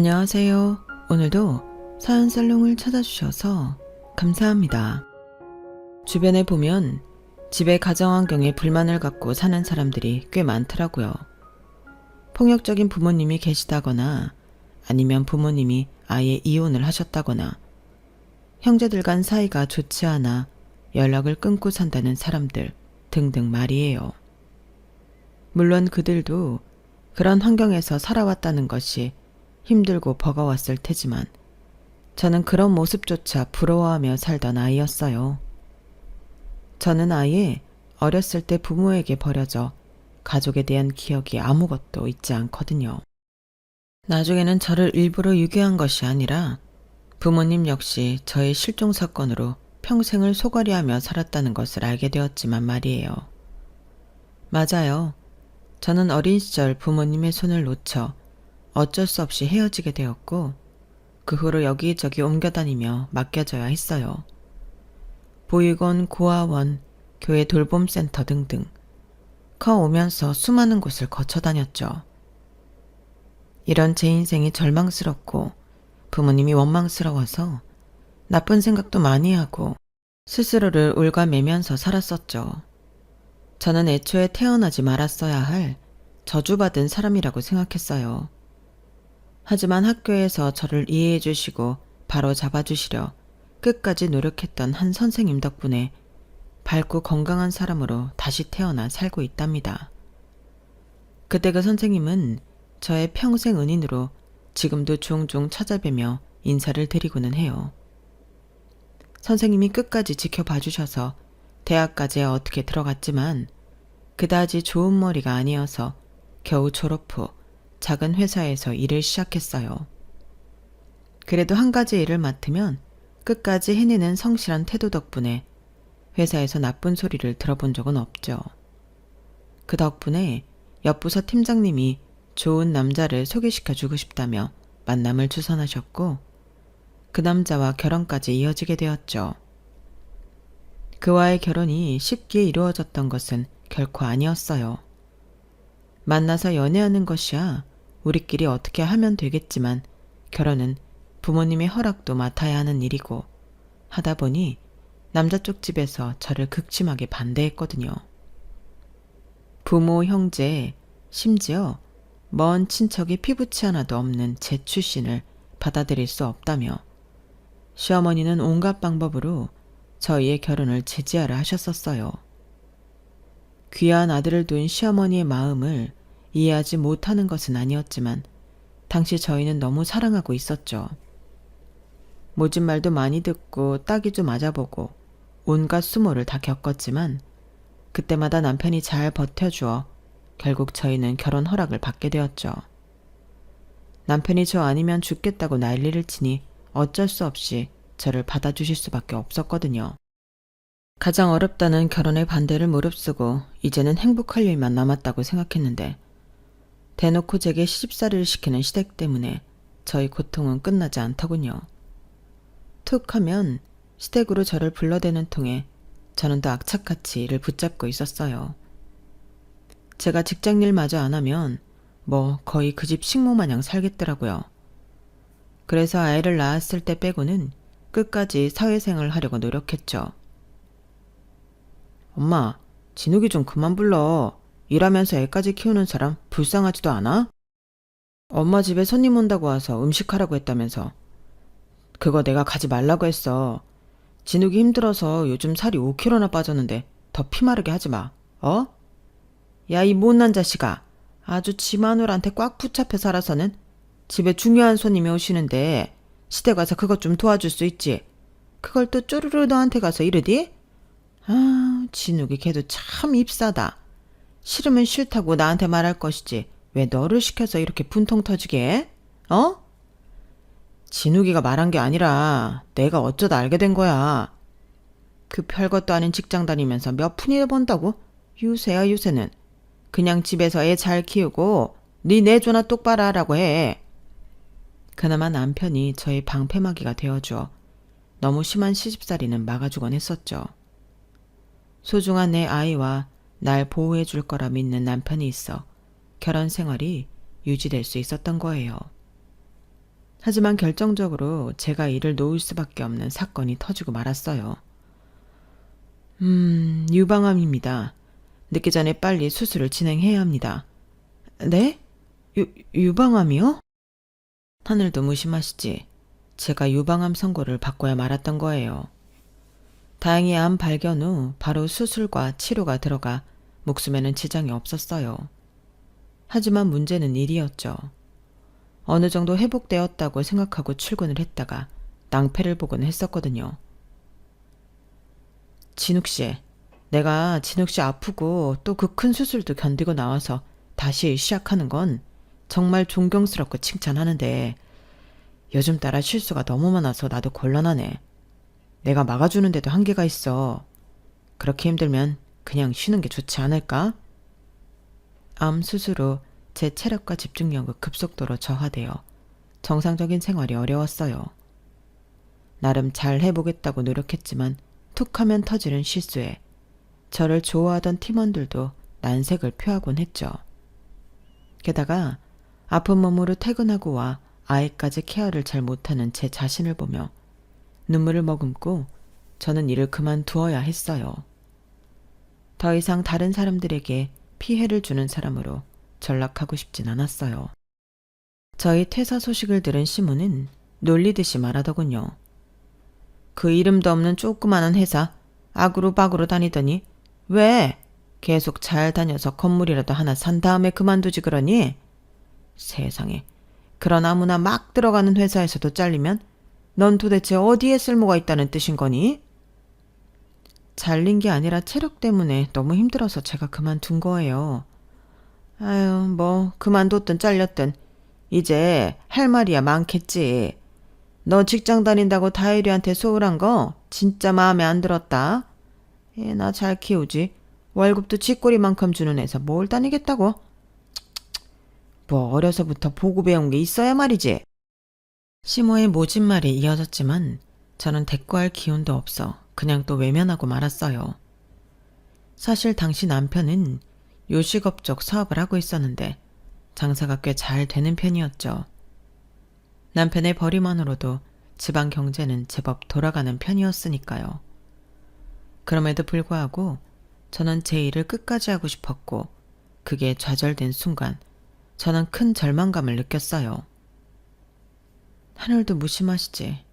안녕하세요. 오늘도 사연살롱을 찾아주셔서 감사합니다. 주변에 보면 집의 가정환경에 불만을 갖고 사는 사람들이 꽤 많더라고요. 폭력적인 부모님이 계시다거나 아니면 부모님이 아예 이혼을 하셨다거나 형제들 간 사이가 좋지 않아 연락을 끊고 산다는 사람들 등등 말이에요. 물론 그들도 그런 환경에서 살아왔다는 것이 힘들고 버거웠을 테지만 저는 그런 모습조차 부러워하며 살던 아이였어요. 저는 아예 어렸을 때 부모에게 버려져 가족에 대한 기억이 아무것도 있지 않거든요. 나중에는 저를 일부러 유괴한 것이 아니라 부모님 역시 저의 실종 사건으로 평생을 소갈이하며 살았다는 것을 알게 되었지만 말이에요. 맞아요. 저는 어린 시절 부모님의 손을 놓쳐 어쩔 수 없이 헤어지게 되었고 그 후로 여기저기 옮겨다니며 맡겨져야 했어요. 보육원, 고아원, 교회 돌봄센터 등등 커오면서 수많은 곳을 거쳐 다녔죠. 이런 제 인생이 절망스럽고 부모님이 원망스러워서 나쁜 생각도 많이 하고 스스로를 옭아매면서 살았었죠. 저는 애초에 태어나지 말았어야 할 저주받은 사람이라고 생각했어요. 하지만 학교에서 저를 이해해 주시고 바로 잡아주시려 끝까지 노력했던 한 선생님 덕분에 밝고 건강한 사람으로 다시 태어나 살고 있답니다. 그때 그 선생님은 저의 평생 은인으로 지금도 종종 찾아뵈며 인사를 드리고는 해요. 선생님이 끝까지 지켜봐 주셔서 대학까지 어떻게 들어갔지만 그다지 좋은 머리가 아니어서 겨우 졸업 후 작은 회사에서 일을 시작했어요. 그래도 한 가지 일을 맡으면 끝까지 해내는 성실한 태도 덕분에 회사에서 나쁜 소리를 들어본 적은 없죠. 그 덕분에 옆부서 팀장님이 좋은 남자를 소개시켜 주고 싶다며 만남을 추천하셨고 그 남자와 결혼까지 이어지게 되었죠. 그와의 결혼이 쉽게 이루어졌던 것은 결코 아니었어요. 만나서 연애하는 것이야 우리끼리 어떻게 하면 되겠지만 결혼은 부모님의 허락도 맡아야 하는 일이고 하다 보니 남자 쪽 집에서 저를 극심하게 반대했거든요. 부모, 형제, 심지어 먼 친척이 피부치 하나도 없는 제 출신을 받아들일 수 없다며 시어머니는 온갖 방법으로 저희의 결혼을 제지하려 하셨었어요. 귀한 아들을 둔 시어머니의 마음을 이해하지 못하는 것은 아니었지만 당시 저희는 너무 사랑하고 있었죠. 모진 말도 많이 듣고 따귀도 맞아보고 온갖 수모를 다 겪었지만 그때마다 남편이 잘 버텨주어 결국 저희는 결혼 허락을 받게 되었죠. 남편이 저 아니면 죽겠다고 난리를 치니 어쩔 수 없이 저를 받아주실 수밖에 없었거든요. 가장 어렵다는 결혼의 반대를 무릅쓰고 이제는 행복할 일만 남았다고 생각했는데 대놓고 제게 시집살이를 시키는 시댁 때문에 저희 고통은 끝나지 않더군요. 툭 하면 시댁으로 저를 불러대는 통에 저는 더 악착같이 이를 붙잡고 있었어요. 제가 직장일 마저 안 하면 거의 그 집 식모 마냥 살겠더라고요. 그래서 아이를 낳았을 때 빼고는 끝까지 사회생활을 하려고 노력했죠. 엄마, 진욱이 좀 그만 불러. 일하면서 애까지 키우는 사람 불쌍하지도 않아? 엄마 집에 손님 온다고 와서 음식하라고 했다면서. 그거 내가 가지 말라고 했어. 진욱이 힘들어서 요즘 살이 5kg나 빠졌는데 더 피마르게 하지 마. 어? 야, 이 못난 자식아. 아주 지 마누라한테 꽉 붙잡혀 살아서는 집에 중요한 손님이 오시는데 시댁 가서 그것 좀 도와줄 수 있지. 그걸 또 쪼르르 너한테 가서 이러디? 아, 진욱이 걔도 참 입사다. 싫으면 싫다고 나한테 말할 것이지 왜 너를 시켜서 이렇게 분통 터지게 해? 어? 진욱이가 말한 게 아니라 내가 어쩌다 알게 된 거야. 그 별것도 아닌 직장 다니면서 몇 푼이나 번다고? 유세야 유세는. 그냥 집에서 애 잘 키우고 네 내조나 똑바로 하라고 해. 그나마 남편이 저의 방패막이가 되어주어 너무 심한 시집살이는 막아주곤 했었죠. 소중한 내 아이와 날 보호해 줄 거라 믿는 남편이 있어 결혼 생활이 유지될 수 있었던 거예요. 하지만 결정적으로 제가 일을 놓을 수밖에 없는 사건이 터지고 말았어요. 유방암입니다. 늦기 전에 빨리 수술을 진행해야 합니다. 네? 유방암이요? 하늘도 무심하시지. 제가 유방암 선고를 받고야 말았던 거예요. 다행히 암 발견 후 바로 수술과 치료가 들어가 목숨에는 지장이 없었어요. 하지만 문제는 일이었죠. 어느 정도 회복되었다고 생각하고 출근을 했다가 낭패를 보곤 했었거든요. 진욱씨, 내가 진욱씨 아프고 또 그 큰 수술도 견디고 나와서 다시 시작하는 건 정말 존경스럽고 칭찬하는데 요즘 따라 실수가 너무 많아서 나도 곤란하네. 내가 막아주는데도 한계가 있어. 그렇게 힘들면 그냥 쉬는 게 좋지 않을까? 암 수술 후 제 체력과 집중력은 급속도로 저하되어 정상적인 생활이 어려웠어요. 나름 잘 해보겠다고 노력했지만 툭하면 터지는 실수에 저를 좋아하던 팀원들도 난색을 표하곤 했죠. 게다가 아픈 몸으로 퇴근하고 와 아이까지 케어를 잘 못하는 제 자신을 보며 눈물을 머금고 저는 일을 그만두어야 했어요. 더 이상 다른 사람들에게 피해를 주는 사람으로 전락하고 싶진 않았어요. 저희 퇴사 소식을 들은 시모는 놀리듯이 말하더군요. 그 이름도 없는 조그마한 회사 아구로바구로 다니더니 왜 계속 잘 다녀서 건물이라도 하나 산 다음에 그만두지 그러니? 세상에, 그런 아무나 막 들어가는 회사에서도 잘리면 넌 도대체 어디에 쓸모가 있다는 뜻인 거니? 잘린 게 아니라 체력 때문에 너무 힘들어서 제가 그만둔 거예요. 아유, 뭐 그만뒀든 잘렸든 이제 할 말이야 많겠지. 너 직장 다닌다고 다혜리한테 소홀한 거 진짜 마음에 안 들었다. 애 나 잘 키우지. 월급도 쥐꼬리만큼 주는 회사 뭘 다니겠다고. 뭐 어려서부터 보고 배운 게 있어야 말이지. 시모의 모진 말이 이어졌지만 저는 대꾸할 기운도 없어 그냥 또 외면하고 말았어요. 사실 당시 남편은 요식업 쪽 사업을 하고 있었는데 장사가 꽤 잘 되는 편이었죠. 남편의 벌이만으로도 집안 경제는 제법 돌아가는 편이었으니까요. 그럼에도 불구하고 저는 제 일을 끝까지 하고 싶었고 그게 좌절된 순간 저는 큰 절망감을 느꼈어요. 하늘도 무심하시지.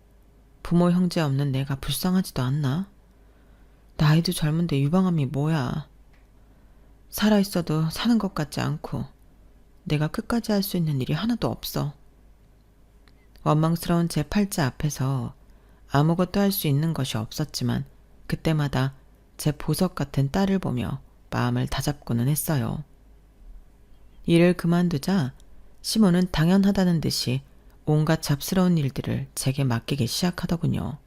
부모 형제 없는 내가 불쌍하지도 않나? 나이도 젊은데 유방암이 뭐야. 살아있어도 사는 것 같지 않고 내가 끝까지 할 수 있는 일이 하나도 없어. 원망스러운 제 팔자 앞에서 아무것도 할 수 있는 것이 없었지만 그때마다 제 보석 같은 딸을 보며 마음을 다잡고는 했어요. 일을 그만두자 시모는 당연하다는 듯이 온갖 잡스러운 일들을 제게 맡기기 시작하더군요.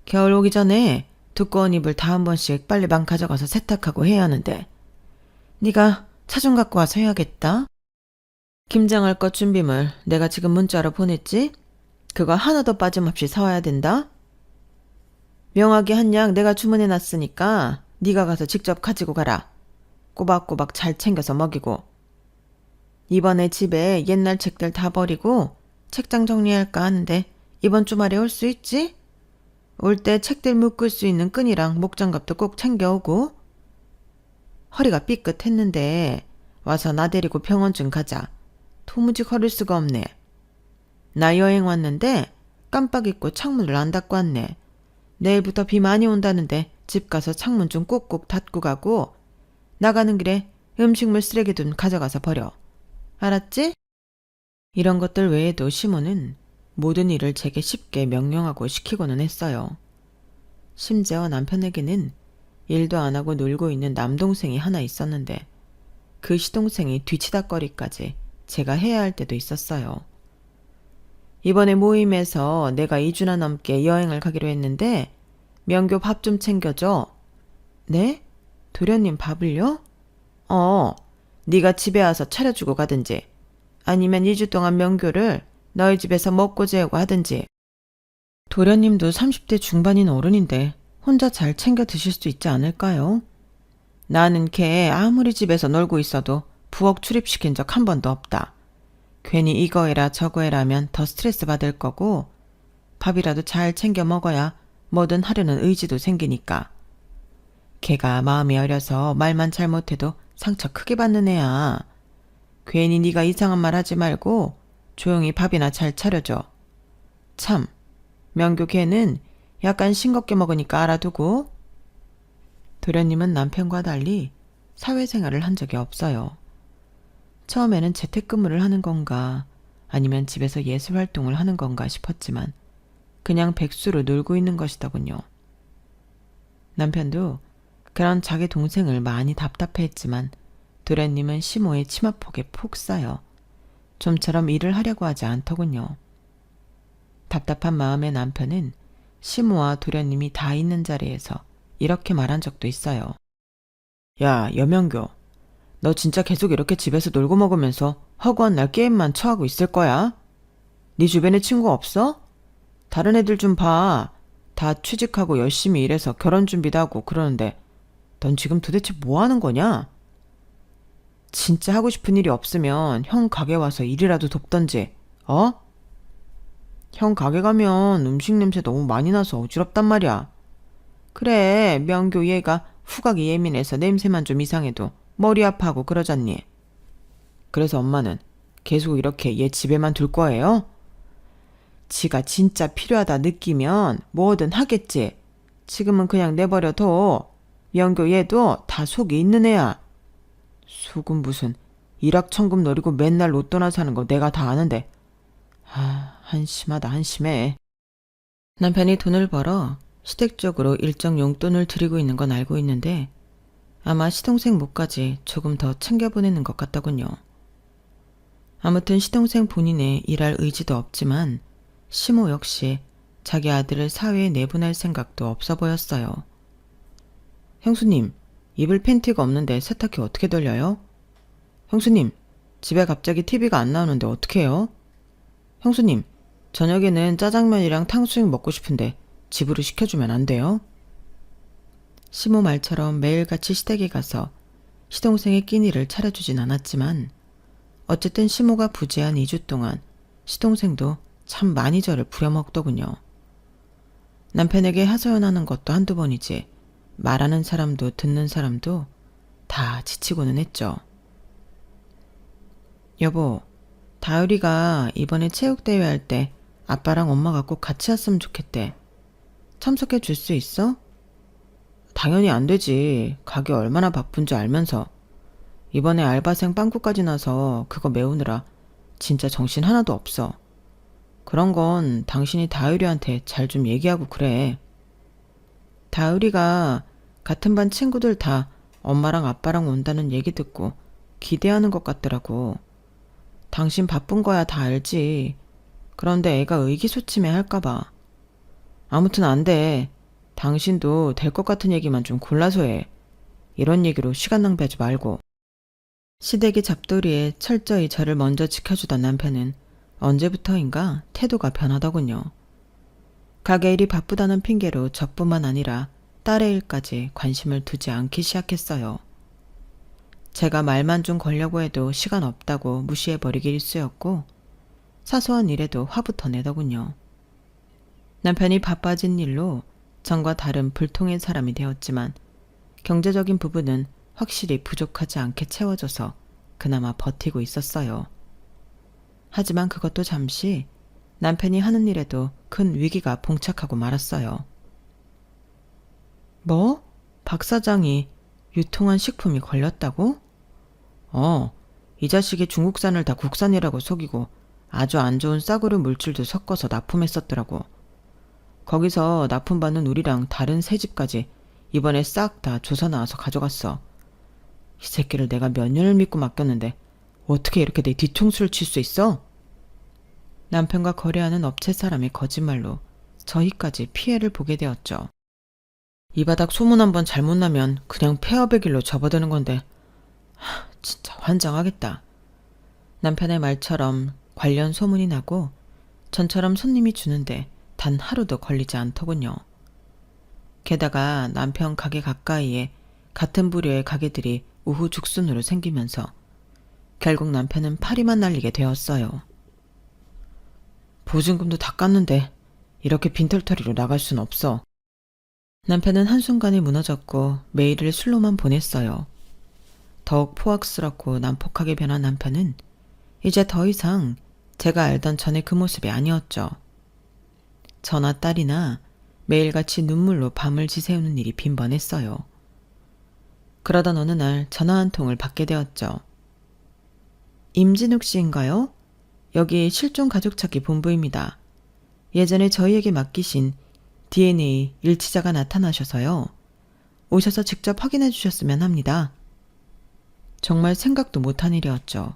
겨울 오기 전에 두꺼운 이불 다 한 번씩 빨래방 가져가서 세탁하고 해야 하는데 네가 차 좀 갖고 와서 해야겠다. 김장할 것 준비물 내가 지금 문자로 보냈지? 그거 하나도 빠짐없이 사와야 된다. 명하게 한 약 내가 주문해놨으니까 네가 가서 직접 가지고 가라. 꼬박꼬박 잘 챙겨서 먹이고. 이번에 집에 옛날 책들 다 버리고 책장 정리할까 하는데 이번 주말에 올 수 있지? 올 때 책들 묶을 수 있는 끈이랑 목장갑도 꼭 챙겨오고. 허리가 삐끗했는데 와서 나 데리고 병원 좀 가자. 도무지 걸을 수가 없네. 나 여행 왔는데 깜빡 잊고 창문을 안 닫고 왔네. 내일부터 비 많이 온다는데 집 가서 창문 좀 꾹꾹 닫고 가고 나가는 길에 음식물 쓰레기 좀 가져가서 버려. 알았지? 이런 것들 외에도 시모는 모든 일을 제게 쉽게 명령하고 시키고는 했어요. 심지어 남편에게는 일도 안 하고 놀고 있는 남동생이 하나 있었는데 그 시동생이 뒤치다꺼리까지 제가 해야 할 때도 있었어요. 이번에 모임에서 내가 2주나 넘게 여행을 가기로 했는데 명교 밥 좀 챙겨줘. 네? 도련님 밥을요? 네가 집에 와서 차려주고 가든지 아니면 2주 동안 명교를 너희 집에서 먹고 재우고 하든지. 도련님도 30대 중반인 어른인데 혼자 잘 챙겨 드실 수 있지 않을까요? 나는 걔 아무리 집에서 놀고 있어도 부엌 출입시킨 적 한 번도 없다. 괜히 이거 해라 저거 해라 하면 더 스트레스 받을 거고 밥이라도 잘 챙겨 먹어야 뭐든 하려는 의지도 생기니까. 걔가 마음이 어려서 말만 잘못해도 상처 크게 받는 애야. 괜히 네가 이상한 말 하지 말고 조용히 밥이나 잘 차려줘. 참, 명교 걔는 약간 싱겁게 먹으니까 알아두고. 도련님은 남편과 달리 사회생활을 한 적이 없어요. 처음에는 재택근무를 하는 건가 아니면 집에서 예술활동을 하는 건가 싶었지만 그냥 백수로 놀고 있는 것이더군요. 남편도 그런 자기 동생을 많이 답답해했지만 도련님은 시모의 치마폭에 푹 쌓여 좀처럼 일을 하려고 하지 않더군요. 답답한 마음의 남편은 시모와 도련님이 다 있는 자리에서 이렇게 말한 적도 있어요. 야, 여명교. 너 진짜 계속 이렇게 집에서 놀고 먹으면서 허구한 날 게임만 처하고 있을 거야? 네 주변에 친구 없어? 다른 애들 좀 봐. 다 취직하고 열심히 일해서 결혼 준비도 하고 그러는데 넌 지금 도대체 뭐 하는 거냐? 진짜 하고 싶은 일이 없으면 형 가게 와서 일이라도 돕던지, 어? 형 가게 가면 음식 냄새 너무 많이 나서 어지럽단 말이야. 그래, 명교 얘가 후각이 예민해서 냄새만 좀 이상해도 머리 아파하고 그러잖니. 그래서 엄마는 계속 이렇게 얘 집에만 둘 거예요? 지가 진짜 필요하다 느끼면 뭐든 하겠지. 지금은 그냥 내버려둬. 명교 얘도 다 속이 있는 애야. 속은 무슨 일확천금 노리고 맨날 로또나 사는 거 내가 다 아는데. 한심하다 한심해. 남편이 돈을 벌어 시댁적으로 일정 용돈을 드리고 있는 건 알고 있는데 아마 시동생 몫까지 조금 더 챙겨보내는 것 같더군요. 아무튼 시동생 본인의 일할 의지도 없지만 시모 역시 자기 아들을 사회에 내보낼 생각도 없어 보였어요. 형수님, 입을 팬티가 없는데 세탁기 어떻게 돌려요? 형수님, 집에 갑자기 TV가 안 나오는데 어떻게 해요? 형수님, 저녁에는 짜장면이랑 탕수육 먹고 싶은데 집으로 시켜주면 안 돼요? 시모 말처럼 매일같이 시댁에 가서 시동생의 끼니를 차려주진 않았지만 어쨌든 시모가 부재한 2주 동안 시동생도 참 많이 저를 부려먹더군요. 남편에게 하소연하는 것도 한두 번이지 말하는 사람도 듣는 사람도 다 지치고는 했죠. 여보, 다율이가 이번에 체육대회 할 때 아빠랑 엄마가 꼭 같이 왔으면 좋겠대. 참석해 줄 수 있어? 당연히 안 되지. 가게 얼마나 바쁜지 알면서. 이번에 알바생 빵꾸까지 나서 그거 메우느라 진짜 정신 하나도 없어. 그런 건 당신이 다율이한테 잘 좀 얘기하고 그래. 다율이가 같은 반 친구들 다 엄마랑 아빠랑 온다는 얘기 듣고 기대하는 것 같더라고. 당신 바쁜 거야 다 알지. 그런데 애가 의기소침해 할까봐. 아무튼 안 돼. 당신도 될 것 같은 얘기만 좀 골라서 해. 이런 얘기로 시간 낭비하지 말고. 시댁의 잡돌이에 철저히 저를 먼저 지켜주던 남편은 언제부터인가 태도가 변하더군요. 가게 일이 바쁘다는 핑계로 저뿐만 아니라 딸의 일까지 관심을 두지 않기 시작했어요. 제가 말만 좀 걸려고 해도 시간 없다고 무시해버리기 일쑤였고 사소한 일에도 화부터 내더군요. 남편이 바빠진 일로 전과 다른 불통의 사람이 되었지만 경제적인 부분은 확실히 부족하지 않게 채워져서 그나마 버티고 있었어요. 하지만 그것도 잠시 남편이 하는 일에도 큰 위기가 봉착하고 말았어요. 뭐? 박 사장이 유통한 식품이 걸렸다고? 이 자식이 중국산을 다 국산이라고 속이고 아주 안 좋은 싸구려 물질도 섞어서 납품했었더라고. 거기서 납품받는 우리랑 다른 새 집까지 이번에 싹 다 조사 나와서 가져갔어. 이 새끼를 내가 몇 년을 믿고 맡겼는데 어떻게 이렇게 내 뒤통수를 칠 수 있어? 남편과 거래하는 업체 사람의 거짓말로 저희까지 피해를 보게 되었죠. 이 바닥 소문 한번 잘못 나면 그냥 폐업의 길로 접어드는 건데 진짜 환장하겠다. 남편의 말처럼 관련 소문이 나고 전처럼 손님이 주는데 단 하루도 걸리지 않더군요. 게다가 남편 가게 가까이에 같은 부류의 가게들이 우후죽순으로 생기면서 결국 남편은 파리만 날리게 되었어요. 보증금도 다 깠는데 이렇게 빈털터리로 나갈 순 없어. 남편은 한순간에 무너졌고 메일을 술로만 보냈어요. 더욱 포악스럽고 난폭하게 변한 남편은 이제 더 이상 제가 알던 전의 그 모습이 아니었죠. 저나 딸이나 매일같이 눈물로 밤을 지새우는 일이 빈번했어요. 그러던 어느 날 전화 한 통을 받게 되었죠. 임진욱 씨인가요? 여기 실종 가족 찾기 본부입니다. 예전에 저희에게 맡기신 DNA 일치자가 나타나셔서요. 오셔서 직접 확인해 주셨으면 합니다. 정말 생각도 못한 일이었죠.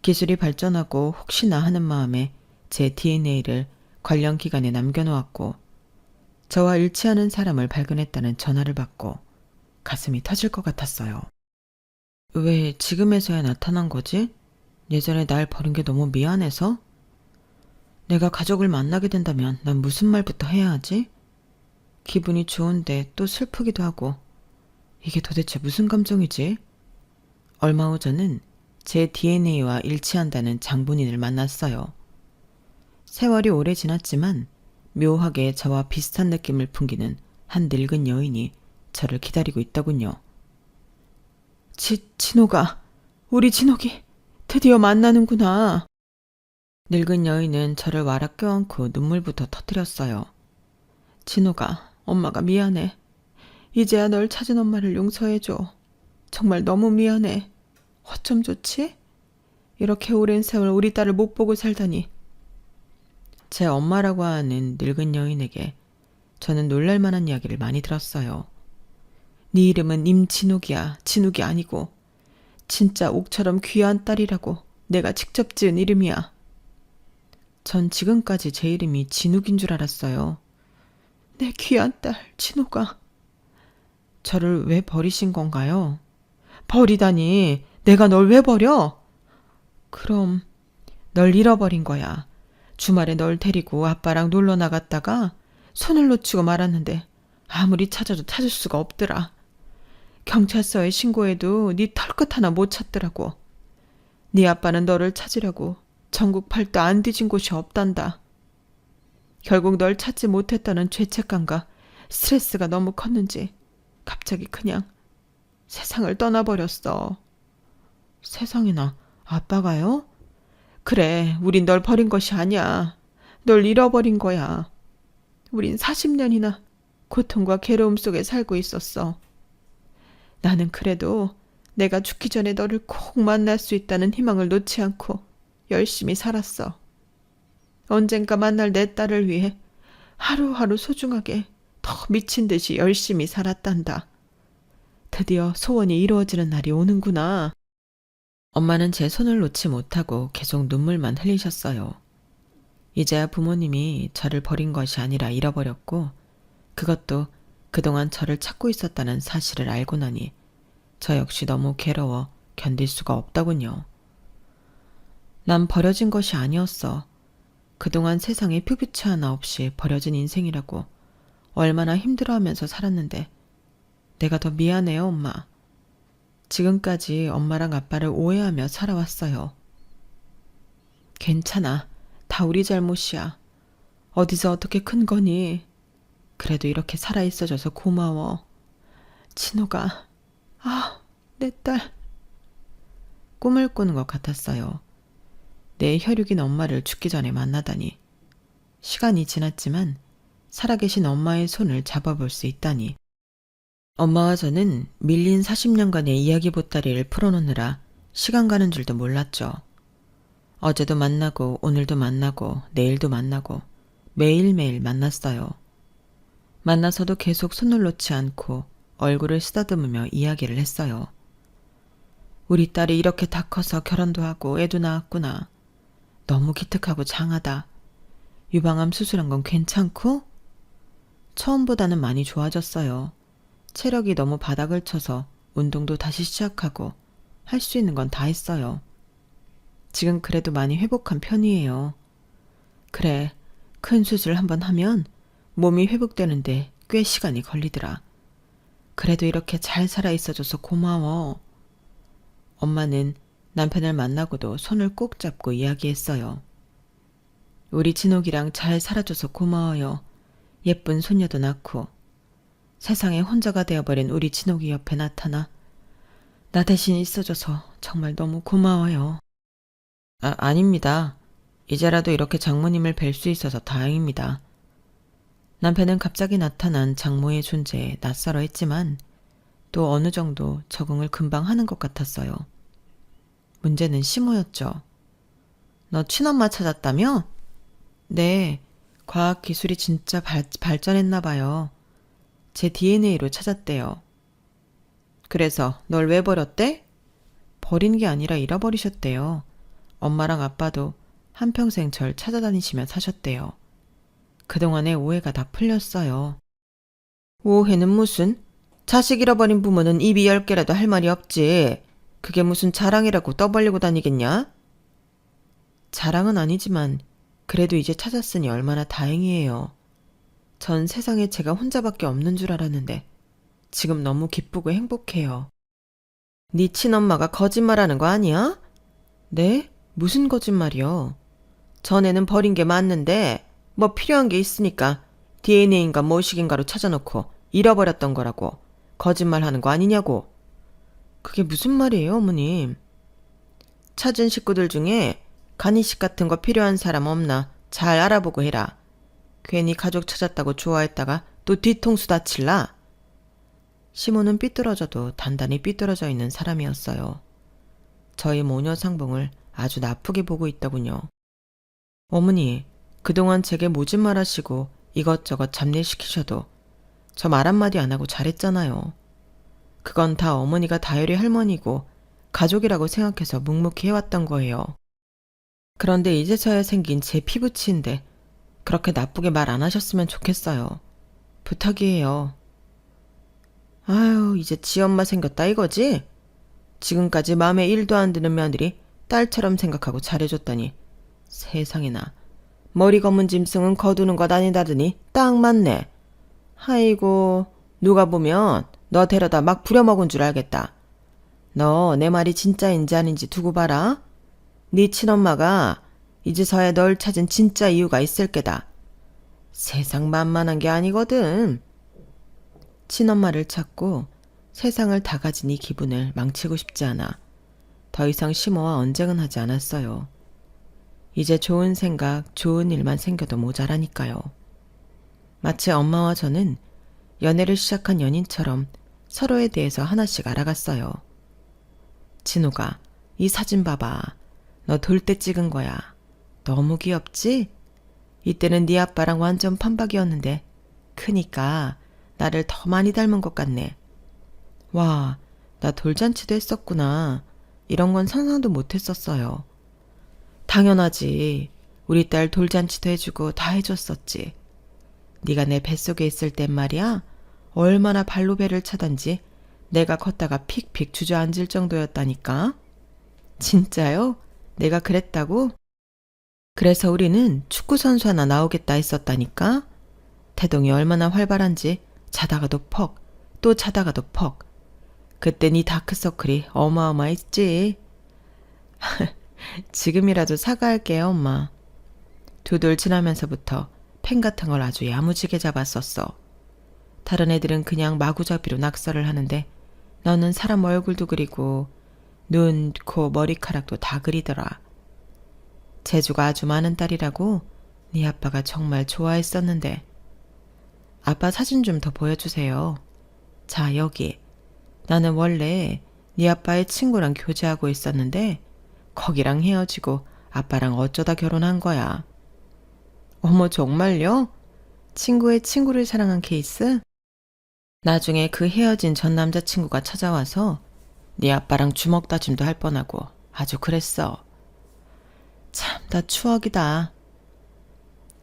기술이 발전하고 혹시나 하는 마음에 제 DNA를 관련 기관에 남겨놓았고 저와 일치하는 사람을 발견했다는 전화를 받고 가슴이 터질 것 같았어요. 왜 지금에서야 나타난 거지? 예전에 날 버린 게 너무 미안해서? 내가 가족을 만나게 된다면 난 무슨 말부터 해야 하지? 기분이 좋은데 또 슬프기도 하고 이게 도대체 무슨 감정이지? 얼마 후 저는 제 DNA와 일치한다는 장본인을 만났어요. 세월이 오래 지났지만 묘하게 저와 비슷한 느낌을 풍기는 한 늙은 여인이 저를 기다리고 있더군요. 진호가, 우리 진옥이 드디어 만나는구나. 늙은 여인은 저를 와락 껴안고 눈물부터 터뜨렸어요. 진호가, 엄마가 미안해. 이제야 널 찾은 엄마를 용서해줘. 정말 너무 미안해. 어쩜 좋지? 이렇게 오랜 세월 우리 딸을 못 보고 살다니. 제 엄마라고 하는 늙은 여인에게 저는 놀랄만한 이야기를 많이 들었어요. 네 이름은 임진욱이야. 진욱이 아니고 진짜 옥처럼 귀한 딸이라고 내가 직접 지은 이름이야. 전 지금까지 제 이름이 진욱인 줄 알았어요. 내 귀한 딸 진욱아. 저를 왜 버리신 건가요? 버리다니. 내가 널 왜 버려? 그럼 널 잃어버린 거야. 주말에 널 데리고 아빠랑 놀러 나갔다가 손을 놓치고 말았는데 아무리 찾아도 찾을 수가 없더라. 경찰서에 신고해도 네 털끝 하나 못 찾더라고. 네 아빠는 너를 찾으려고 전국 팔도 안 뒤진 곳이 없단다. 결국 널 찾지 못했다는 죄책감과 스트레스가 너무 컸는지 갑자기 그냥 세상을 떠나버렸어. 세상에나 아빠가요? 그래, 우린 널 버린 것이 아니야. 널 잃어버린 거야. 우린 40년이나 고통과 괴로움 속에 살고 있었어. 나는 그래도 내가 죽기 전에 너를 꼭 만날 수 있다는 희망을 놓지 않고 열심히 살았어. 언젠가 만날 내 딸을 위해 하루하루 소중하게 더 미친 듯이 열심히 살았단다. 드디어 소원이 이루어지는 날이 오는구나. 엄마는 제 손을 놓지 못하고 계속 눈물만 흘리셨어요. 이제야 부모님이 저를 버린 것이 아니라 잃어버렸고 그것도 그동안 저를 찾고 있었다는 사실을 알고 나니 저 역시 너무 괴로워 견딜 수가 없더군요. 난 버려진 것이 아니었어. 그동안 세상에 퓨퓨치 하나 없이 버려진 인생이라고 얼마나 힘들어하면서 살았는데 내가 더 미안해요, 엄마. 지금까지 엄마랑 아빠를 오해하며 살아왔어요. 괜찮아. 다 우리 잘못이야. 어디서 어떻게 큰 거니? 그래도 이렇게 살아있어줘서 고마워. 진호가, 내 딸. 꿈을 꾸는 것 같았어요. 내 혈육인 엄마를 죽기 전에 만나다니. 시간이 지났지만 살아계신 엄마의 손을 잡아볼 수 있다니. 엄마와 저는 밀린 40년간의 이야기 보따리를 풀어놓느라 시간 가는 줄도 몰랐죠. 어제도 만나고 오늘도 만나고 내일도 만나고 매일매일 만났어요. 만나서도 계속 손을 놓지 않고 얼굴을 쓰다듬으며 이야기를 했어요. 우리 딸이 이렇게 다 커서 결혼도 하고 애도 낳았구나. 너무 기특하고 장하다. 유방암 수술한 건 괜찮고? 처음보다는 많이 좋아졌어요. 체력이 너무 바닥을 쳐서 운동도 다시 시작하고 할 수 있는 건 다 했어요. 지금 그래도 많이 회복한 편이에요. 그래, 큰 수술 한번 하면 몸이 회복되는데 꽤 시간이 걸리더라. 그래도 이렇게 잘 살아 있어줘서 고마워. 엄마는 남편을 만나고도 손을 꼭 잡고 이야기했어요. 우리 진옥이랑 잘 살아줘서 고마워요. 예쁜 손녀도 낳고. 세상에 혼자가 되어버린 우리 진옥이 옆에 나타나 나 대신 있어줘서 정말 너무 고마워요. 아닙니다. 이제라도 이렇게 장모님을 뵐 수 있어서 다행입니다. 남편은 갑자기 나타난 장모의 존재에 낯설어 했지만 또 어느 정도 적응을 금방 하는 것 같았어요. 문제는 시모였죠. 너 친엄마 찾았다며? 네, 과학기술이 진짜 발전했나 봐요. 제 DNA로 찾았대요. 그래서 널 왜 버렸대? 버린 게 아니라 잃어버리셨대요. 엄마랑 아빠도 한평생 절 찾아다니시며 사셨대요. 그동안의 오해가 다 풀렸어요. 오해는 무슨? 자식 잃어버린 부모는 입이 10개라도 할 말이 없지. 그게 무슨 자랑이라고 떠벌리고 다니겠냐? 자랑은 아니지만 그래도 이제 찾았으니 얼마나 다행이에요. 전 세상에 제가 혼자밖에 없는 줄 알았는데 지금 너무 기쁘고 행복해요. 네 친엄마가 거짓말하는 거 아니야? 네? 무슨 거짓말이요? 전에는 버린 게 맞는데 뭐 필요한 게 있으니까 DNA인가 뭐식인가로 찾아놓고 잃어버렸던 거라고. 거짓말하는 거 아니냐고. 그게 무슨 말이에요, 어머님? 찾은 식구들 중에 간이식 같은 거 필요한 사람 없나 잘 알아보고 해라. 괜히 가족 찾았다고 좋아했다가 또 뒤통수 다칠라. 시모는 삐뚤어져도 단단히 삐뚤어져 있는 사람이었어요. 저희 모녀 상봉을 아주 나쁘게 보고 있더군요. 어머니, 그동안 제게 모진 말하시고 이것저것 잡일시키셔도 저 말 한마디 안 하고 잘했잖아요. 그건 다 어머니가 다율이 할머니고 가족이라고 생각해서 묵묵히 해왔던 거예요. 그런데 이제서야 생긴 제 피부치인데 그렇게 나쁘게 말 안 하셨으면 좋겠어요. 부탁이에요. 아유, 이제 지 엄마 생겼다 이거지? 지금까지 마음에 1도 안 드는 며느리 딸처럼 생각하고 잘해줬더니 세상에나 머리 검은 짐승은 거두는 것 아니다더니 딱 맞네. 아이고, 누가 보면 너 데려다 막 부려먹은 줄 알겠다. 너 내 말이 진짜인지 아닌지 두고 봐라. 네 친엄마가 이제서야 널 찾은 진짜 이유가 있을 게다. 세상 만만한 게 아니거든. 친엄마를 찾고 세상을 다 가진 이 기분을 망치고 싶지 않아 더 이상 시모와 언쟁은 하지 않았어요. 이제 좋은 생각, 좋은 일만 생겨도 모자라니까요. 마치 엄마와 저는 연애를 시작한 연인처럼 서로에 대해서 하나씩 알아갔어요. 진호가, 이 사진 봐봐. 너 돌 때 찍은 거야. 너무 귀엽지? 이때는 네 아빠랑 완전 판박이었는데 크니까 나를 더 많이 닮은 것 같네. 와, 나 돌잔치도 했었구나. 이런 건 상상도 못했었어요. 당연하지. 우리 딸 돌잔치도 해주고 다 해줬었지. 네가 내 뱃속에 있을 땐 말이야. 얼마나 발로 배를 차던지 내가 걷다가 픽픽 주저앉을 정도였다니까. 진짜요? 내가 그랬다고? 그래서 우리는 축구선수 하나 나오겠다 했었다니까. 태동이 얼마나 활발한지 자다가도 퍽, 또 자다가도 퍽. 그때 네 다크서클이 어마어마했지. 지금이라도 사과할게요, 엄마. 두 돌 지나면서부터 펜 같은 걸 아주 야무지게 잡았었어. 다른 애들은 그냥 마구잡이로 낙서를 하는데 너는 사람 얼굴도 그리고 눈, 코, 머리카락도 다 그리더라. 재주가 아주 많은 딸이라고 네 아빠가 정말 좋아했었는데. 아빠 사진 좀 더 보여주세요. 자, 여기. 나는 원래 네 아빠의 친구랑 교제하고 있었는데 거기랑 헤어지고 아빠랑 어쩌다 결혼한 거야. 어머, 정말요? 친구의 친구를 사랑한 케이스? 나중에 그 헤어진 전 남자친구가 찾아와서 네 아빠랑 주먹 다짐도 할 뻔하고 아주 그랬어. 참, 다 추억이다.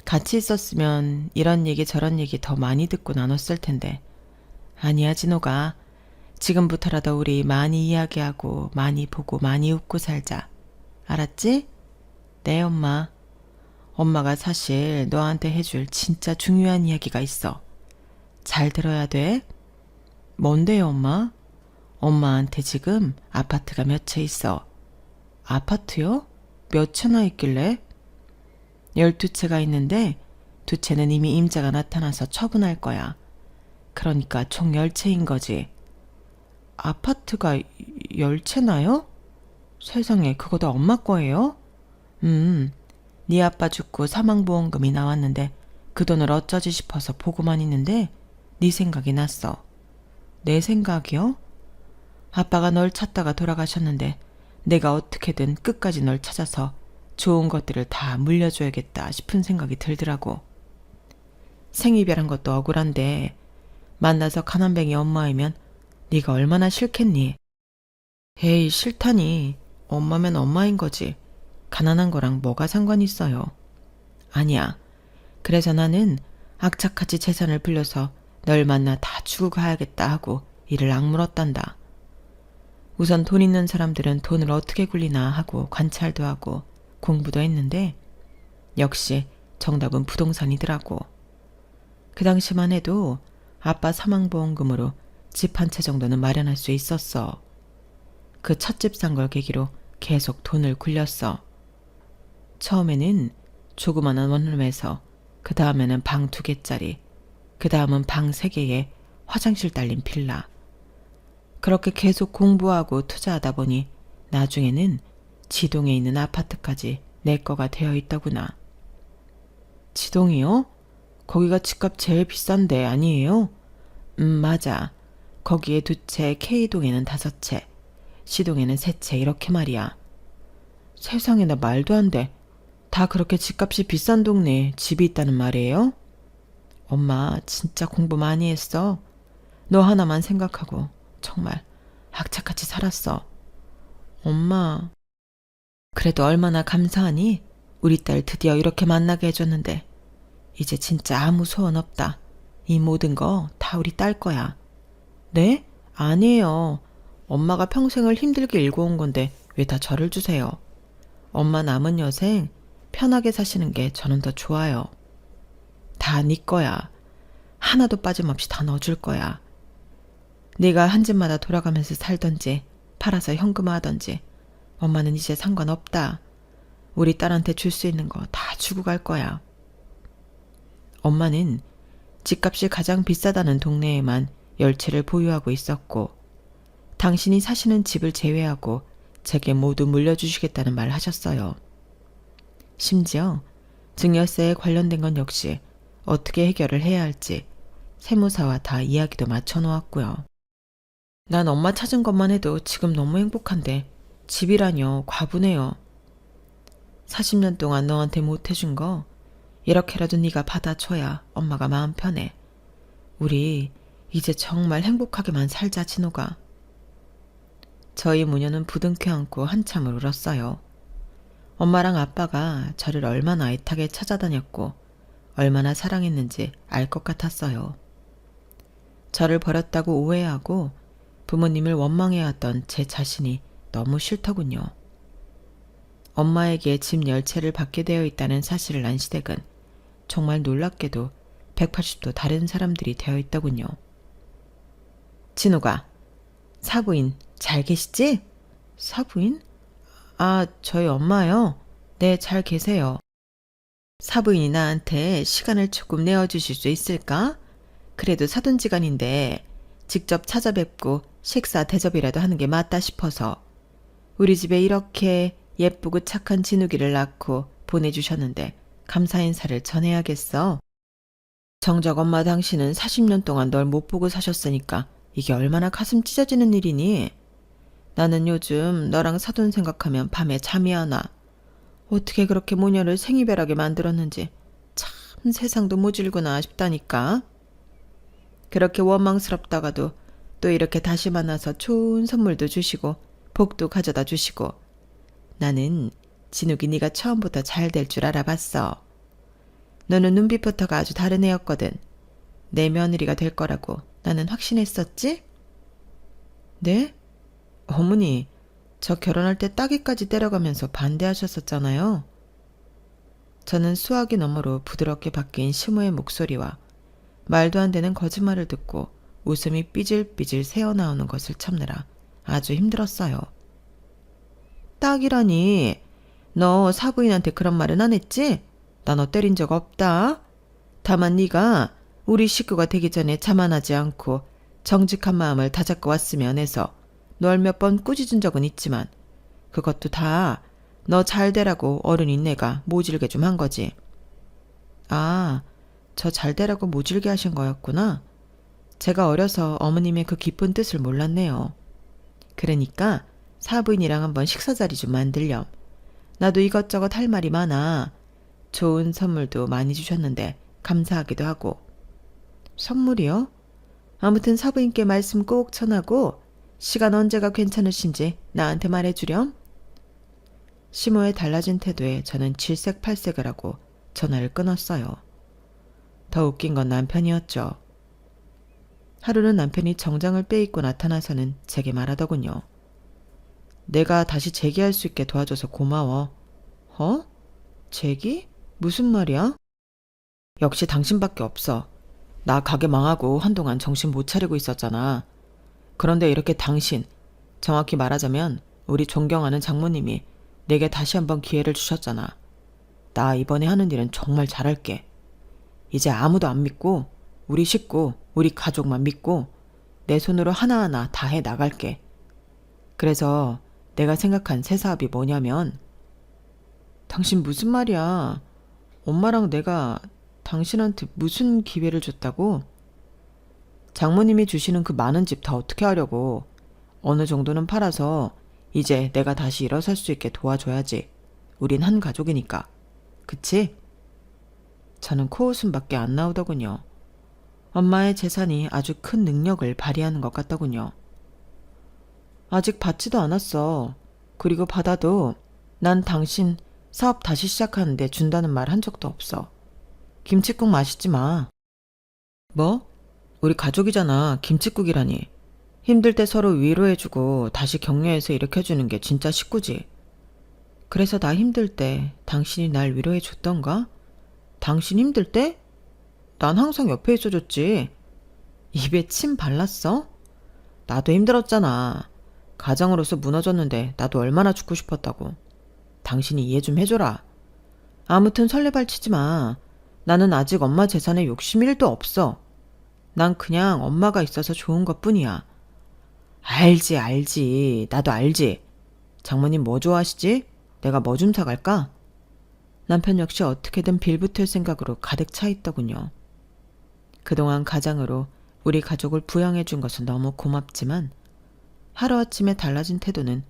같이 있었으면 이런 얘기 저런 얘기 더 많이 듣고 나눴을 텐데. 아니야, 진호가. 지금부터라도 우리 많이 이야기하고 많이 보고 많이 웃고 살자. 알았지? 네, 엄마. 엄마가 사실 너한테 해줄 진짜 중요한 이야기가 있어. 잘 들어야 돼. 뭔데요, 엄마? 엄마한테 지금 아파트가 몇 채 있어. 아파트요? 몇 채나 있길래? 12채가 있는데 2채는 이미 임자가 나타나서 처분할 거야. 그러니까 총 10채인 거지. 아파트가 10채나요? 세상에, 그거 다 엄마 거예요? 네 아빠 죽고 사망보험금이 나왔는데 그 돈을 어쩌지 싶어서 보고만 있는데 네 생각이 났어. 내 생각이요? 아빠가 널 찾다가 돌아가셨는데 내가 어떻게든 끝까지 널 찾아서 좋은 것들을 다 물려줘야겠다 싶은 생각이 들더라고. 생이별한 것도 억울한데 만나서 가난뱅이 엄마이면 네가 얼마나 싫겠니? 에이, 싫다니. 엄마면 엄마인 거지. 가난한 거랑 뭐가 상관 있어요. 아니야. 그래서 나는 악착같이 재산을 불려서 널 만나 다 주고 가야겠다 하고 이를 악물었단다. 우선 돈 있는 사람들은 돈을 어떻게 굴리나 하고 관찰도 하고 공부도 했는데 역시 정답은 부동산이더라고. 그 당시만 해도 아빠 사망보험금으로 집 한 채 정도는 마련할 수 있었어. 그 첫 집 산 걸 계기로 계속 돈을 굴렸어. 처음에는 조그마한 원룸에서, 그 다음에는 방 2개짜리, 그 다음은 방 3개에 화장실 딸린 빌라. 그렇게 계속 공부하고 투자하다 보니 나중에는 지동에 있는 아파트까지 내 거가 되어 있더구나. 지동이요? 거기가 집값 제일 비싼데 아니에요? 맞아. 거기에 2채, K동에는 5채, C동에는 3채 이렇게 말이야. 세상에, 나 말도 안 돼. 다 그렇게 집값이 비싼 동네에 집이 있다는 말이에요? 엄마 진짜 공부 많이 했어. 너 하나만 생각하고 정말 악착같이 살았어. 엄마, 그래도 얼마나 감사하니? 우리 딸 드디어 이렇게 만나게 해줬는데 이제 진짜 아무 소원 없다. 이 모든 거 다 우리 딸 거야. 네? 아니에요. 엄마가 평생을 힘들게 일궈온 건데 왜 다 저를 주세요? 엄마 남은 여생 편하게 사시는 게 저는 더 좋아요. 다 네 거야. 하나도 빠짐없이 다 넣어줄 거야. 네가 한 집마다 돌아가면서 살던지 팔아서 현금화하던지 엄마는 이제 상관없다. 우리 딸한테 줄 수 있는 거 다 주고 갈 거야. 엄마는 집값이 가장 비싸다는 동네에만 10채를 보유하고 있었고 당신이 사시는 집을 제외하고 제게 모두 물려주시겠다는 말 하셨어요. 심지어 증여세에 관련된 건 역시 어떻게 해결을 해야 할지 세무사와 다 이야기도 맞춰놓았고요. 난 엄마 찾은 것만 해도 지금 너무 행복한데 집이라뇨. 과분해요. 40년 동안 너한테 못해준 거 이렇게라도 네가 받아줘야 엄마가 마음 편해. 우리 이제 정말 행복하게만 살자, 진호가. 저희 모녀는 부둥켜 안고 한참을 울었어요. 엄마랑 아빠가 저를 얼마나 애타게 찾아다녔고 얼마나 사랑했는지 알 것 같았어요. 저를 버렸다고 오해하고 부모님을 원망해왔던 제 자신이 너무 싫더군요. 엄마에게 집 10채를 받게 되어 있다는 사실을 안 시댁은 정말 놀랍게도 180도 다른 사람들이 되어 있더군요. 진호가, 사부인 잘 계시지? 사부인? 아, 저희 엄마요? 네, 잘 계세요. 사부인이 나한테 시간을 조금 내어주실 수 있을까? 그래도 사돈지간인데 직접 찾아뵙고 식사 대접이라도 하는 게 맞다 싶어서. 우리 집에 이렇게 예쁘고 착한 진욱이를 낳고 보내주셨는데 감사 인사를 전해야겠어. 정작 엄마 당신은 40년 동안 널 못 보고 사셨으니까 이게 얼마나 가슴 찢어지는 일이니? 나는 요즘 너랑 사돈 생각하면 밤에 잠이 안 와. 어떻게 그렇게 모녀를 생이별하게 만들었는지 참 세상도 모질구나 싶다니까. 그렇게 원망스럽다가도 또 이렇게 다시 만나서 좋은 선물도 주시고 복도 가져다 주시고. 나는 진욱이 네가 처음부터 잘 될 줄 알아봤어. 너는 눈빛부터가 아주 다른 애였거든. 내 며느리가 될 거라고 나는 확신했었지? 네? 어머니, 저 결혼할 때 따귀까지 때려가면서 반대하셨었잖아요. 저는 수화기 너머로 부드럽게 바뀐 시모의 목소리와 말도 안 되는 거짓말을 듣고 웃음이 삐질삐질 새어나오는 것을 참느라 아주 힘들었어요. 딱이라니. 너 사부인한테 그런 말은 안 했지? 나 너 때린 적 없다. 다만 네가 우리 식구가 되기 전에 자만하지 않고 정직한 마음을 다잡고 왔으면 해서 널 몇 번 꾸짖은 적은 있지만 그것도 다 너 잘 되라고 어른인 내가 모질게 좀 한 거지. 아, 저 잘 되라고 모질게 하신 거였구나. 제가 어려서 어머님의 그 깊은 뜻을 몰랐네요. 그러니까 사부인이랑 한번 식사 자리 좀 만들렴. 나도 이것저것 할 말이 많아. 좋은 선물도 많이 주셨는데 감사하기도 하고. 선물이요? 아무튼 사부인께 말씀 꼭 전하고 시간 언제가 괜찮으신지 나한테 말해주렴. 시모의 달라진 태도에 저는 질색팔색을 하고 전화를 끊었어요. 더 웃긴 건 남편이었죠. 하루는 남편이 정장을 빼입고 나타나서는 제게 말하더군요. 내가 다시 재기할 수 있게 도와줘서 고마워. 재기? 무슨 말이야? 역시 당신밖에 없어. 나 가게 망하고 한동안 정신 못 차리고 있었잖아. 그런데 이렇게 당신, 정확히 말하자면 우리 존경하는 장모님이 내게 다시 한번 기회를 주셨잖아. 나 이번에 하는 일은 정말 잘할게. 이제 아무도 안 믿고 우리 식구, 우리 가족만 믿고 내 손으로 하나하나 다 해 나갈게. 그래서 내가 생각한 새 사업이 뭐냐면, 당신 무슨 말이야? 엄마랑 내가 당신한테 무슨 기회를 줬다고? 장모님이 주시는 그 많은 집 다 어떻게 하려고? 어느 정도는 팔아서 이제 내가 다시 일어설 수 있게 도와줘야지. 우린 한 가족이니까. 그치? 저는 코웃음밖에 안 나오더군요. 엄마의 재산이 아주 큰 능력을 발휘하는 것 같더군요. 아직 받지도 않았어. 그리고 받아도 난 당신 사업 다시 시작하는데 준다는 말 한 적도 없어. 김칫국 마시지 마. 뭐? 우리 가족이잖아. 김칫국이라니. 힘들 때 서로 위로해주고 다시 격려해서 일으켜주는 게 진짜 식구지. 그래서 나 힘들 때 당신이 날 위로해줬던가? 당신 힘들 때? 난 항상 옆에 있어줬지. 입에 침 발랐어? 나도 힘들었잖아. 가장으로서 무너졌는데 나도 얼마나 죽고 싶었다고. 당신이 이해 좀 해줘라. 아무튼 설레발 치지 마. 나는 아직 엄마 재산에 욕심 1도 없어. 난 그냥 엄마가 있어서 좋은 것뿐이야. 알지. 나도 알지. 장모님 뭐 좋아하시지? 내가 뭐 좀 사갈까? 남편 역시 어떻게든 빌붙을 생각으로 가득 차 있더군요. 그동안 가장으로 우리 가족을 부양해 준 것은 너무 고맙지만 하루아침에 달라진 태도는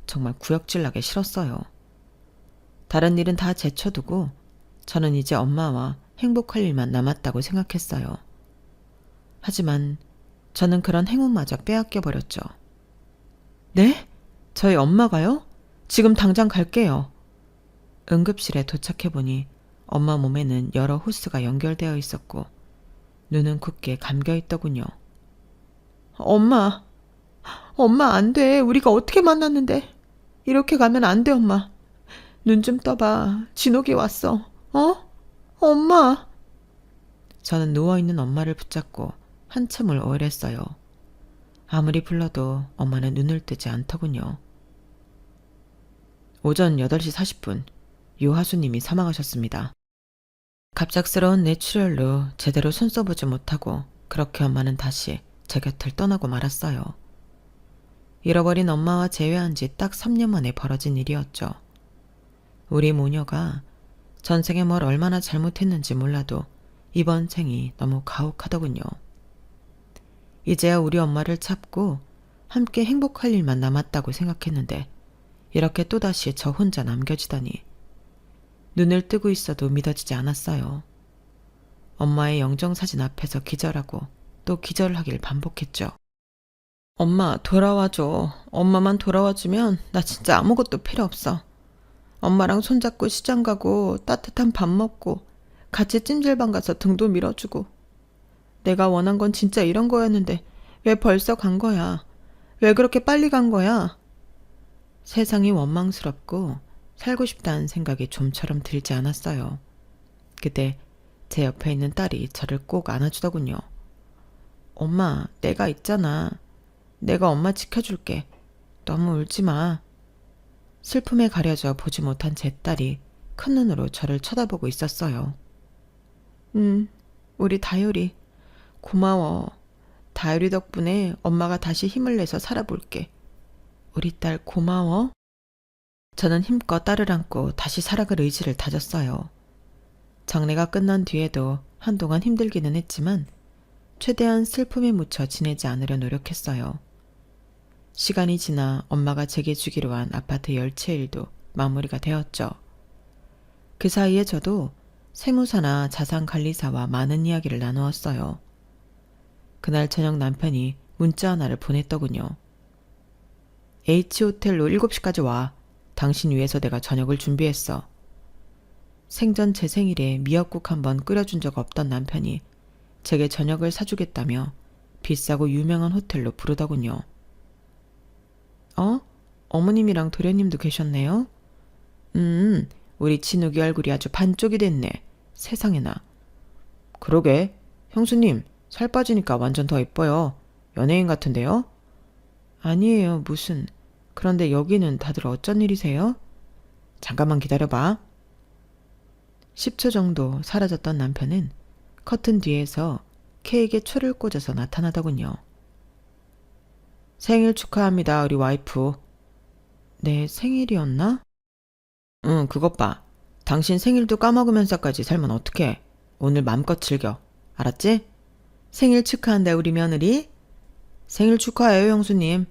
정말 구역질나게 싫었어요. 다른 일은 다 제쳐두고 저는 이제 엄마와 행복할 일만 남았다고 생각했어요. 하지만 저는 그런 행운마저 빼앗겨버렸죠. 네? 저희 엄마가요? 지금 당장 갈게요. 응급실에 도착해보니 엄마 몸에는 여러 호스가 연결되어 있었고 눈은 굳게 감겨있더군요. 엄마 안 돼. 우리가 어떻게 만났는데. 이렇게 가면 안 돼, 엄마. 눈 좀 떠봐. 진옥이 왔어. 엄마. 저는 누워있는 엄마를 붙잡고 한참을 오열했어요. 아무리 불러도 엄마는 눈을 뜨지 않더군요. 오전 8시 40분 유하수님이 사망하셨습니다. 갑작스러운 뇌출혈로 제대로 손 써보지 못하고 그렇게 엄마는 다시 제 곁을 떠나고 말았어요. 잃어버린 엄마와 재회한 지 딱 3년 만에 벌어진 일이었죠. 우리 모녀가 전생에 뭘 얼마나 잘못했는지 몰라도 이번 생이 너무 가혹하더군요. 이제야 우리 엄마를 찾고 함께 행복할 일만 남았다고 생각했는데 이렇게 또다시 저 혼자 남겨지다니. 눈을 뜨고 있어도 믿어지지 않았어요. 엄마의 영정사진 앞에서 기절하고 또 기절하길 반복했죠. 엄마 돌아와줘. 엄마만 돌아와주면 나 진짜 아무것도 필요 없어. 엄마랑 손잡고 시장 가고 따뜻한 밥 먹고 같이 찜질방 가서 등도 밀어주고. 내가 원한 건 진짜 이런 거였는데 왜 벌써 간 거야? 왜 그렇게 빨리 간 거야? 세상이 원망스럽고 살고 싶다는 생각이 좀처럼 들지 않았어요. 그때 제 옆에 있는 딸이 저를 꼭 안아주더군요. 엄마, 내가 있잖아. 내가 엄마 지켜줄게. 너무 울지 마. 슬픔에 가려져 보지 못한 제 딸이 큰 눈으로 저를 쳐다보고 있었어요. 우리 다율이 고마워. 다율이 덕분에 엄마가 다시 힘을 내서 살아볼게. 우리 딸 고마워. 저는 힘껏 딸을 안고 다시 살아갈 의지를 다졌어요. 장례가 끝난 뒤에도 한동안 힘들기는 했지만 최대한 슬픔에 묻혀 지내지 않으려 노력했어요. 시간이 지나 엄마가 제게 주기로 한 아파트 열채 일도 마무리가 되었죠. 그 사이에 저도 세무사나 자산관리사와 많은 이야기를 나누었어요. 그날 저녁 남편이 문자 하나를 보냈더군요. H호텔로 7시까지 와. 당신 위해서 내가 저녁을 준비했어. 생전 제 생일에 미역국 한번 끓여준 적 없던 남편이 제게 저녁을 사주겠다며 비싸고 유명한 호텔로 부르더군요. 어머님이랑 도련님도 계셨네요? 우리 진욱이 얼굴이 아주 반쪽이 됐네. 세상에나. 그러게. 형수님, 살 빠지니까 완전 더 예뻐요. 연예인 같은데요? 아니에요, 무슨. 그런데 여기는 다들 어쩐 일이세요? 잠깐만 기다려봐. 10초 정도 사라졌던 남편은 커튼 뒤에서 케이크에 초를 꽂아서 나타나더군요. 생일 축하합니다, 우리 와이프. 내 생일이었나? 응, 그것 봐. 당신 생일도 까먹으면서까지 살면 어떡해. 오늘 맘껏 즐겨. 알았지? 생일 축하한다, 우리 며느리. 생일 축하해요, 형수님.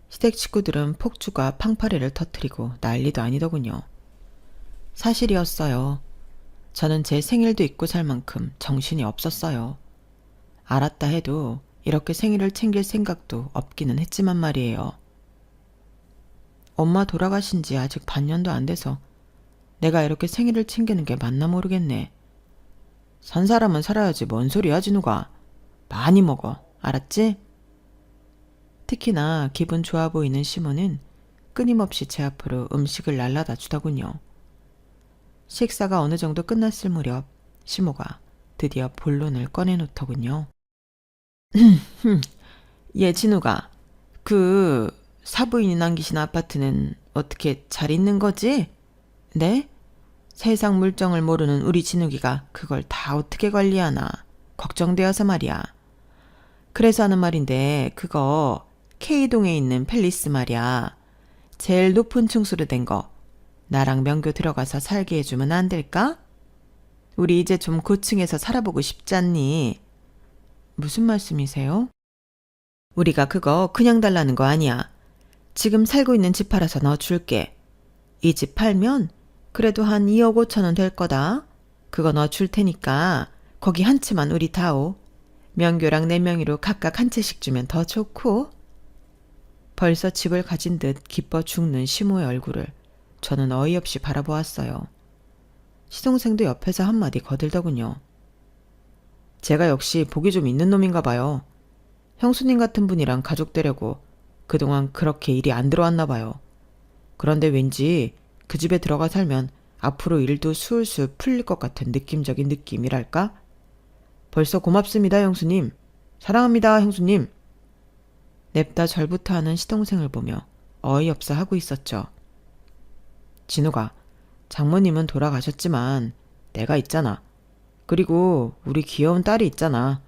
시댁 식구들은 폭주가 팡파레를 터뜨리고 난리도 아니더군요. 사실이었어요. 저는 제 생일도 잊고 살 만큼 정신이 없었어요. 알았다 해도 이렇게 생일을 챙길 생각도 없기는 했지만 말이에요. 엄마 돌아가신 지 아직 반년도 안 돼서 내가 이렇게 생일을 챙기는 게 맞나 모르겠네. 산 사람은 살아야지 뭔 소리야, 진우가. 많이 먹어. 알았지? 특히나 기분 좋아 보이는 시모는 끊임없이 제 앞으로 음식을 날라다 주더군요. 식사가 어느 정도 끝났을 무렵 시모가 드디어 본론을 꺼내놓더군요. 예, 진우가. 그 사부인이 남기신 아파트는 어떻게 잘 있는 거지? 네? 세상 물정을 모르는 우리 진욱이가 그걸 다 어떻게 관리하나 걱정되어서 말이야. 그래서 하는 말인데 그거 K동에 있는 팰리스 말이야. 제일 높은 층수로 된 거. 나랑 명교 들어가서 살게 해주면 안 될까? 우리 이제 좀 고층에서 살아보고 싶지 않니? 무슨 말씀이세요? 우리가 그거 그냥 달라는 거 아니야. 지금 살고 있는 집 팔아서 넣어줄게. 이 집 팔면 그래도 한 2억 5천원 될 거다. 그거 넣어줄 테니까 거기 한 채만 우리 다오. 명교랑 내 명의로 각각 한 채씩 주면 더 좋고. 벌써 집을 가진 듯 기뻐 죽는 시모의 얼굴을 저는 어이없이 바라보았어요. 시동생도 옆에서 한마디 거들더군요. 제가 역시 복이 좀 있는 놈인가 봐요. 형수님 같은 분이랑 가족 되려고 그동안 그렇게 일이 안 들어왔나 봐요. 그런데 왠지 그 집에 들어가 살면 앞으로 일도 술술 풀릴 것 같은 느낌적인 느낌이랄까? 벌써 고맙습니다, 형수님. 사랑합니다, 형수님. 냅다 절부터 하는 시동생을 보며 어이없어 하고 있었죠. 진우가, 장모님은 돌아가셨지만 내가 있잖아. 그리고 우리 귀여운 딸이 있잖아.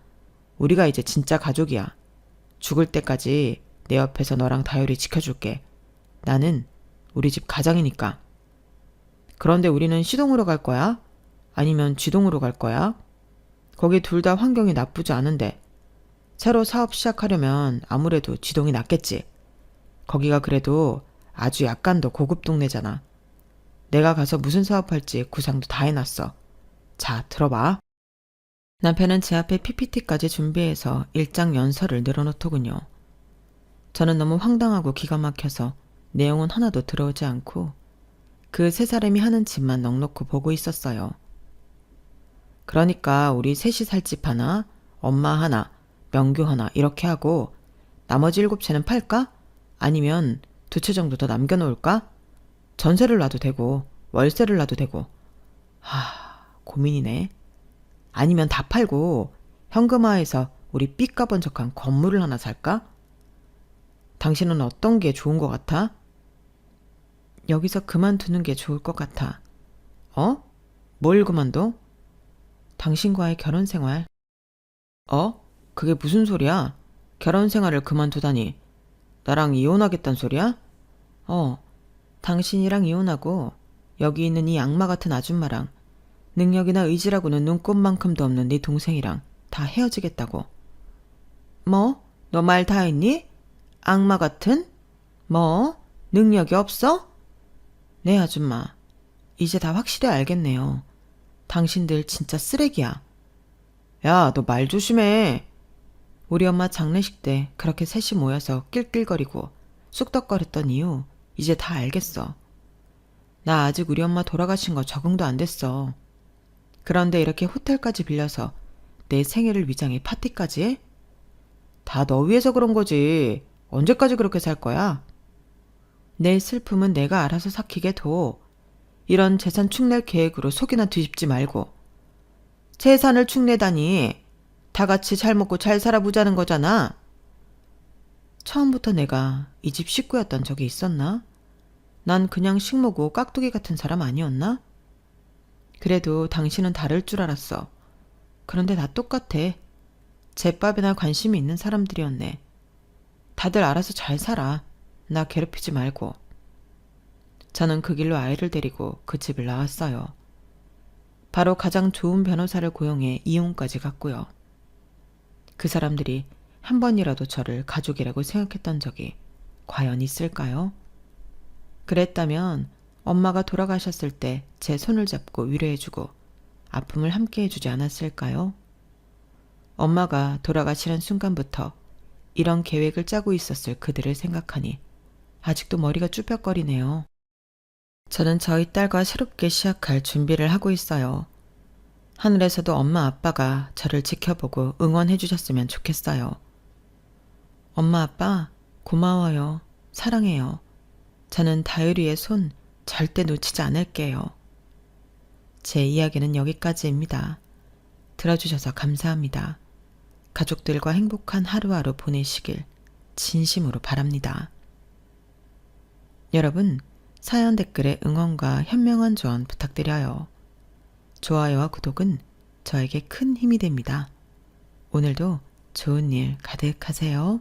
우리가 이제 진짜 가족이야. 죽을 때까지 내 옆에서 너랑 다율이 지켜줄게. 나는 우리 집 가장이니까. 그런데 우리는 시동으로 갈 거야? 아니면 쥐동으로 갈 거야? 거기 둘 다 환경이 나쁘지 않은데 새로 사업 시작하려면 아무래도 쥐동이 낫겠지. 거기가 그래도 아주 약간 더 고급 동네잖아. 내가 가서 무슨 사업할지 구상도 다 해놨어. 자, 들어봐. 남편은 제 앞에 PPT까지 준비해서 일장 연설을 늘어놓더군요. 저는 너무 황당하고 기가 막혀서 내용은 하나도 들어오지 않고 그 세 사람이 하는 짓만 넋놓고 보고 있었어요. 그러니까 우리 셋이 살 집 하나, 엄마 하나, 명교 하나 이렇게 하고 나머지 7채는 팔까? 아니면 2채 정도 더 남겨놓을까? 전세를 놔도 되고 월세를 놔도 되고. 고민이네. 아니면 다 팔고 현금화해서 우리 삐까번쩍한 건물을 하나 살까? 당신은 어떤 게 좋은 것 같아? 여기서 그만두는 게 좋을 것 같아. 어? 뭘 그만둬? 당신과의 결혼 생활. 어? 그게 무슨 소리야? 결혼 생활을 그만두다니. 나랑 이혼하겠단 소리야? 어, 당신이랑 이혼하고 여기 있는 이 악마 같은 아줌마랑 능력이나 의지라고는 눈꼽만큼도 없는 네 동생이랑 다 헤어지겠다고. 뭐? 너 말 다 했니? 악마 같은? 뭐? 능력이 없어? 네, 아줌마. 이제 다 확실히 알겠네요. 당신들 진짜 쓰레기야. 야, 너 말 조심해. 우리 엄마 장례식 때 그렇게 셋이 모여서 낄낄거리고 쑥덕거렸던 이유 이제 다 알겠어. 나 아직 우리 엄마 돌아가신 거 적응도 안 됐어. 그런데 이렇게 호텔까지 빌려서 내 생일을 위장해 파티까지 해? 다 너 위해서 그런 거지. 언제까지 그렇게 살 거야? 내 슬픔은 내가 알아서 삭히게 둬. 이런 재산 축낼 계획으로 속이나 뒤집지 말고. 재산을 축내다니. 다 같이 잘 먹고 잘 살아보자는 거잖아. 처음부터 내가 이 집 식구였던 적이 있었나? 난 그냥 식모고 깍두기 같은 사람 아니었나? 그래도 당신은 다를 줄 알았어. 그런데 다 똑같아. 제밥이나 관심이 있는 사람들이었네. 다들 알아서 잘 살아. 나 괴롭히지 말고. 저는 그 길로 아이를 데리고 그 집을 나왔어요. 바로 가장 좋은 변호사를 고용해 이혼까지 갔고요. 그 사람들이 한 번이라도 저를 가족이라고 생각했던 적이 과연 있을까요? 그랬다면 엄마가 돌아가셨을 때 제 손을 잡고 위로해주고 아픔을 함께 해주지 않았을까요? 엄마가 돌아가시는 순간부터 이런 계획을 짜고 있었을 그들을 생각하니 아직도 머리가 쭈뼛거리네요. 저는 저희 딸과 새롭게 시작할 준비를 하고 있어요. 하늘에서도 엄마 아빠가 저를 지켜보고 응원해 주셨으면 좋겠어요. 엄마 아빠 고마워요. 사랑해요. 저는 다율이의 손 절대 놓치지 않을게요. 제 이야기는 여기까지입니다. 들어주셔서 감사합니다. 가족들과 행복한 하루하루 보내시길 진심으로 바랍니다. 여러분, 사연 댓글에 응원과 현명한 조언 부탁드려요. 좋아요와 구독은 저에게 큰 힘이 됩니다. 오늘도 좋은 일 가득하세요.